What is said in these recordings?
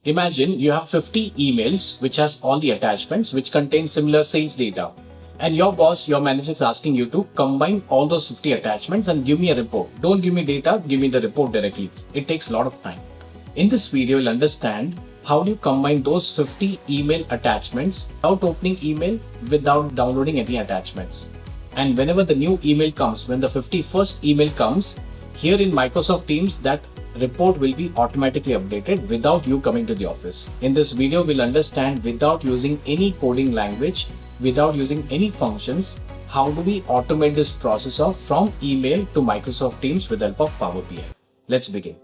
Imagine you have 50 emails which has all the attachments which contain similar sales data. And your boss, your manager is asking you to combine all those 50 attachments and give me a report. Don't give me data, give me the report directly. It takes a lot of time. In this video, you'll understand how do you combine those 50 email attachments without opening email, without downloading any attachments. And whenever the new email comes, when the 51st email comes, here in Microsoft Teams, that report will be automatically updated without you coming to the office. In this video, we'll understand without using any coding language, without using any functions, how do we automate this process of from email to Microsoft Teams with the help of Power BI. Let's begin.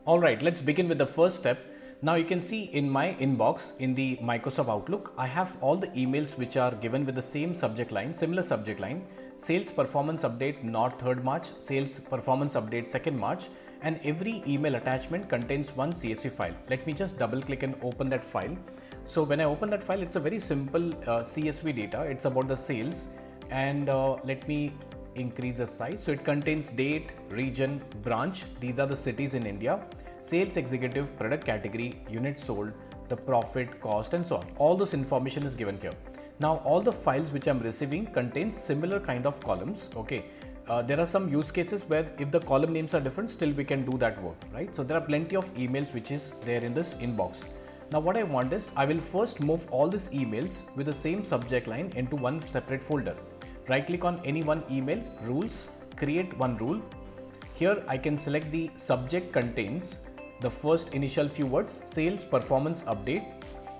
Alright, let's begin with the first step. Now you can see in my inbox in the Microsoft Outlook, I have all the emails which are given with the same subject line, similar subject line, sales performance update not 3rd March, sales performance update 2nd March, and every email attachment contains one CSV file. Let me just double click and open that file. So when I open that file, it's a very simple CSV data. It's about the sales, and let me increase the size. So it contains date, region, branch. These are the cities in India, sales executive, product category, units sold, the profit, cost, and so on. All this information is given here. Now all the files which I'm receiving contains similar kind of columns. Okay. There are some use cases where if the column names are different, still we can do that work, right? So there are plenty of emails which is there in this inbox. Now what I want is, I will first move all these emails with the same subject line into one separate folder. Right click on any one email, rules, create one rule. Here I can select the subject contains the first initial few words, sales performance update,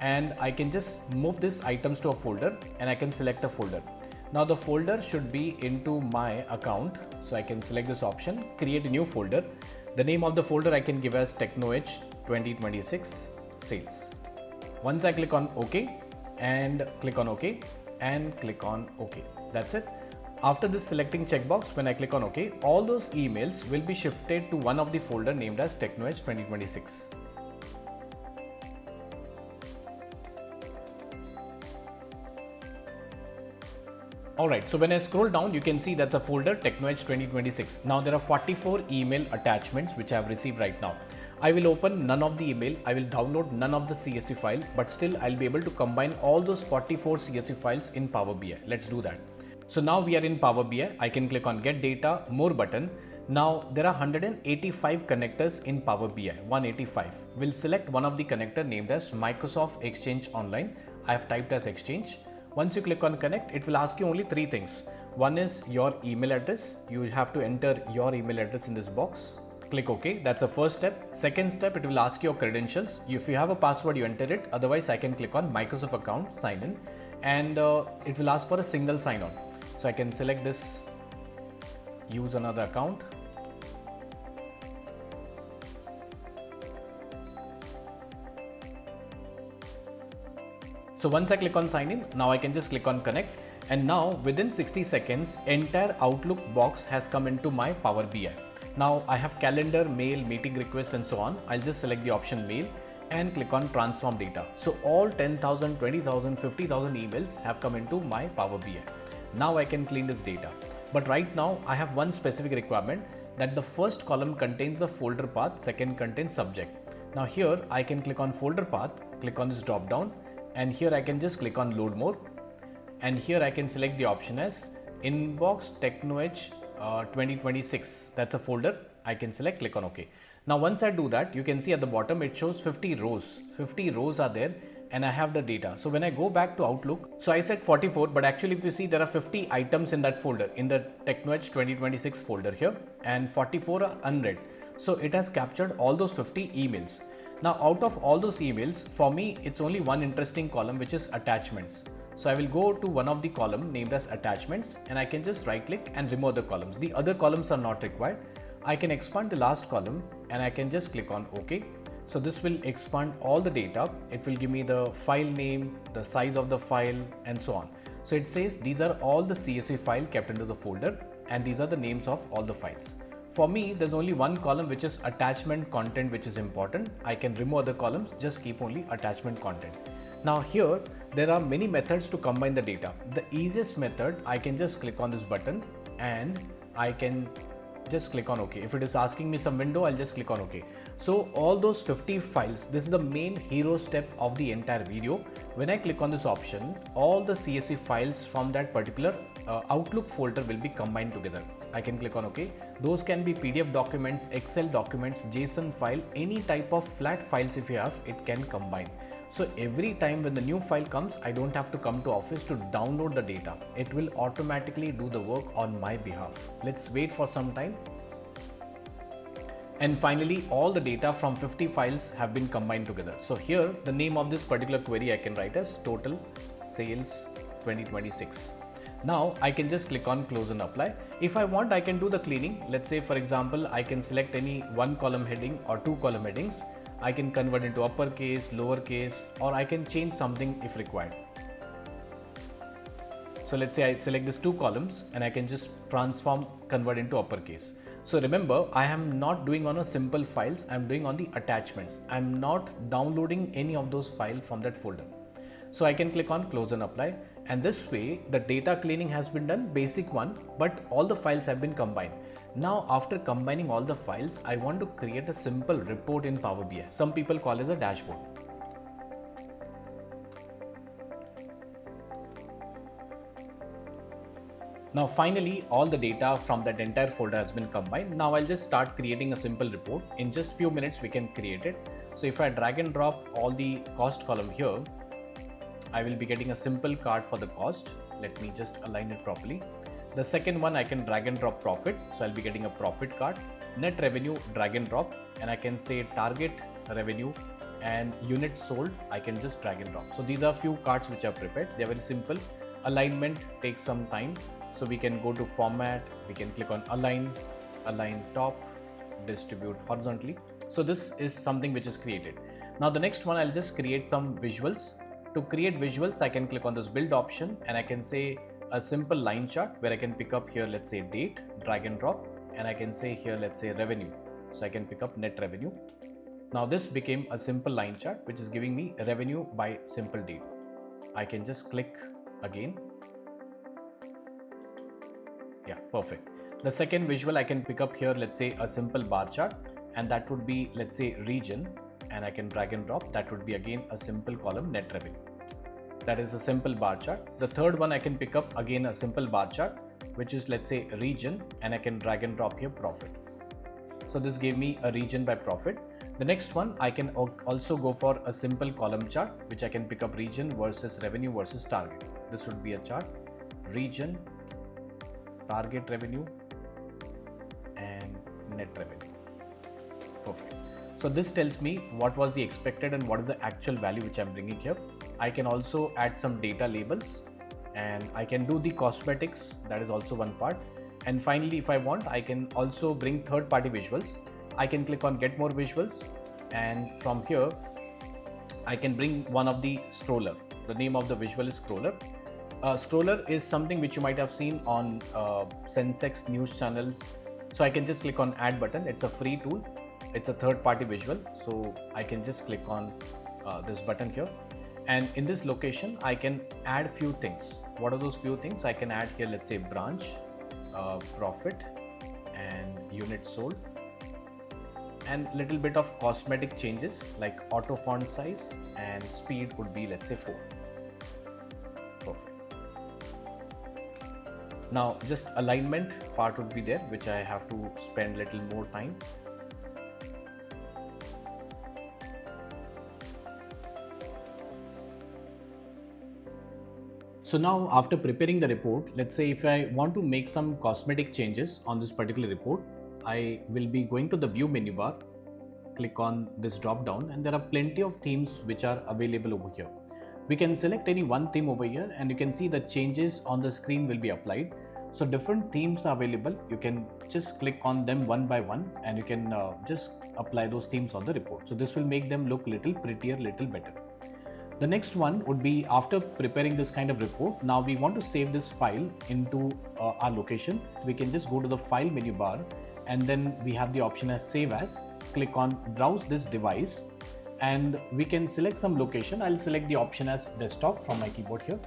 and I can just move these items to a folder and I can select a folder. Now the folder should be into my account. So I can select this option, create a new folder. The name of the folder I can give as TechnoEdge 2026 sales. Once I click on OK and click on OK and click on OK. That's it. After this selecting checkbox, when I click on OK, all those emails will be shifted to one of the folder named as TechnoEdge 2026. Alright, so when I scroll down, you can see that's a folder TechnoEdge 2026. Now there are 44 email attachments which I have received right now. I will open none of the email, I will download none of the CSV file, but still I'll be able to combine all those 44 CSV files in Power BI. Let's do that. So now we are in Power BI. I can click on Get Data, More button. Now there are 185 connectors in Power BI, 185. We'll select one of the connector named as Microsoft Exchange Online. I have typed as Exchange. Once you click on Connect, it will ask you only 3 things. One is your email address. You have to enter your email address in this box. Click OK. That's the first step. Second step, it will ask your credentials. If you have a password, you enter it. Otherwise, I can click on Microsoft account, sign in, and it will ask for a single sign-on. So I can select this, use another account. So once I click on sign in, now I can just click on connect, and now within 60 seconds, entire Outlook box has come into my Power BI. Now I have calendar, mail, meeting request, and so on. I'll just select the option mail and click on transform data. So all 10,000, 20,000, 50,000 emails have come into my Power BI. Now I can clean this data. But right now I have one specific requirement, that the first column contains the folder path, second contains subject. Now here I can click on folder path, click on this drop down, and here I can just click on load more. And here I can select the option as inbox TechnoEdge 2026. That's a folder. I can select, click on OK. Now once I do that, you can see at the bottom it shows 50 rows. 50 rows are there and I have the data. So when I go back to Outlook, so I said 44, but actually if you see, there are 50 items in that folder, in the TechnoEdge 2026 folder here, and 44 are unread. So it has captured all those 50 emails. Now out of all those emails, for me, it's only one interesting column, which is attachments. So I will go to one of the column named as attachments, and I can just right click and remove the columns. The other columns are not required. I can expand the last column and I can just click on OK. So this will expand all the data. It will give me the file name, the size of the file, and so on. So it says these are all the CSV file kept into the folder, and these are the names of all the files. For me, there's only one column which is attachment content, which is important. I can remove other columns, just keep only attachment content. Now here, there are many methods to combine the data. The easiest method, I can just click on this button and I can just click on OK. If it is asking me some window, I'll just click on OK. So all those 50 files, this is the main hero step of the entire video. When I click on this option, all the CSV files from that particular Outlook folder will be combined together. I can click on OK. Those can be PDF documents, Excel documents, JSON file, any type of flat files if you have, it can combine. So every time when the new file comes, I don't have to come to office to download the data. It will automatically do the work on my behalf. Let's wait for some time. And finally, all the data from 50 files have been combined together. So here, the name of this particular query I can write as total sales 2026. Now I can just click on close and apply. If I want, I can do the cleaning. Let's say, for example, I can select any one column heading or two column headings. I can convert into uppercase, lowercase, or I can change something if required. So let's say I select these two columns and I can just convert into uppercase. So remember, I am not doing on a simple files, I'm doing on the attachments. I'm not downloading any of those files from that folder. So I can click on close and apply, and this way the data cleaning has been done, basic one, but all the files have been combined. Now after combining all the files, I want to create a simple report in Power BI. Some people call it as a dashboard. Now finally, all the data from that entire folder has been combined. Now I'll just start creating a simple report. In just few minutes we can create it. So if I drag and drop all the cost column here, I will be getting a simple card for the cost. Let me just align it properly. The second one, I can drag and drop profit. So I'll be getting a profit card. Net revenue, drag and drop, and I can say target revenue and units sold. I can just drag and drop. So these are few cards which are prepared. They're very simple. Alignment takes some time. So we can go to format, we can click on align top, distribute horizontally. So this is something which is created. Now the next one, I'll just create some visuals. To create visuals, I can click on this build option and I can say a simple line chart where I can pick up here, let's say date, drag and drop, and I can say here, let's say revenue. So I can pick up net revenue. Now this became a simple line chart which is giving me revenue by simple date. I can just click again. Yeah, perfect. The second visual I can pick up here, let's say a simple bar chart, and that would be, let's say region, and I can drag and drop. That would be again a simple column net revenue. That is a simple bar chart. The third one I can pick up again a simple bar chart, which is, let's say region, and I can drag and drop here profit. So this gave me a region by profit. The next one, I can also go for a simple column chart, which I can pick up region versus revenue versus target. This would be a chart, region, target revenue and net revenue. Perfect. So this tells me what was the expected and what is the actual value which I'm bringing here. I can also add some data labels and I can do the cosmetics. That is also one part. And finally, if I want, I can also bring third-party visuals. I can click on get more visuals, and from here I can bring one of the scroller. The name of the visual is scroller. Scroller is something which you might have seen on Sensex news channels. So I can just click on add button. It's a free tool. It's a third-party visual. So I can just click on this button here. And in this location, I can add few things. What are those few things? I can add here, let's say branch, profit and unit sold, and little bit of cosmetic changes like auto font size and speed would be, let's say 4. Perfect. Now just alignment part would be there, which I have to spend little more time. So now after preparing the report, let's say if I want to make some cosmetic changes on this particular report, I will be going to the view menu bar, click on this drop down, and there are plenty of themes which are available over here. We can select any one theme over here and you can see the changes on the screen will be applied. So different themes are available. You can just click on them one by one and you can just apply those themes on the report. So this will make them look little prettier, little better. The next one would be after preparing this kind of report, now we want to save this file into our location. We can just go to the file menu bar and then we have the option as save as. Click on browse this device and we can select some location. I'll select the option as desktop from my keyboard here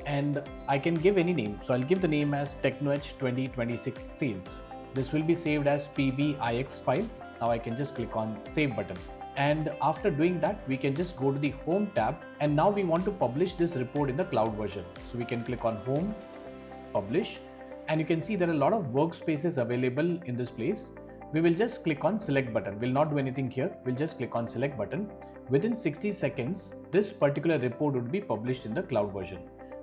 and I can give any name. So I'll give the name as TechnoEdge 2026 sales. This will be saved as PBIX file. Now I can just click on save button. And after doing that, we can just go to the home tab, and now we want to publish this report in the cloud version. So we can click on home, publish, and you can see there are a lot of workspaces available in this place. We will just click on select button. We'll not do anything here. We'll just click on select button. Within 60 seconds, this particular report would be published in the cloud version.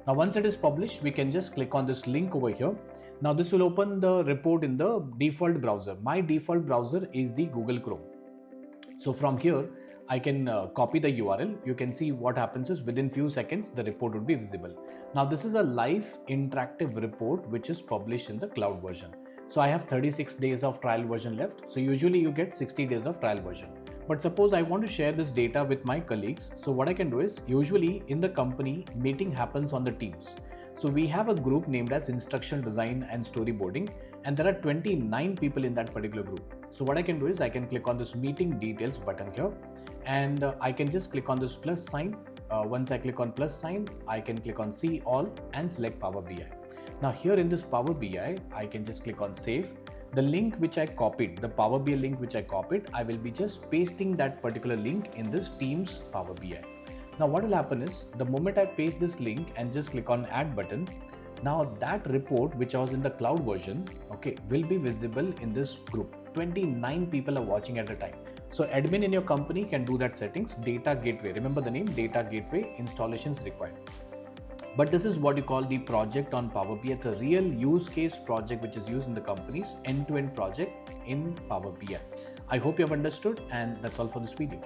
Now, once it is published, we can just click on this link over here. Now, this will open the report in the default browser. My default browser is the Google Chrome. So from here, I can copy the URL. You can see what happens is within few seconds, the report would be visible. Now, this is a live interactive report which is published in the cloud version. So I have 36 days of trial version left. So usually you get 60 days of trial version. But suppose I want to share this data with my colleagues. So what I can do is, usually in the company, meeting happens on the Teams. So we have a group named as instructional design and storyboarding, and there are 29 people in that particular group. So what I can do is I can click on this meeting details button here, and I can just click on this plus sign. Once I click on plus sign, I can click on see all and select Power BI. Now here in this Power BI, I can just click on save. The link which I copied, the Power BI link which I copied, I will be just pasting that particular link in this Teams Power BI. Now what will happen is, the moment I paste this link and just click on add button, now that report which was in the cloud version, okay, will be visible in this group. 29 people are watching at a time. So admin in your company can do that settings. Data gateway, remember the name, data gateway, installations required. But this is what you call the project on Power BI. It's a real use case project which is used in the company's end-to-end project in Power BI. I hope you have understood, and that's all for this video.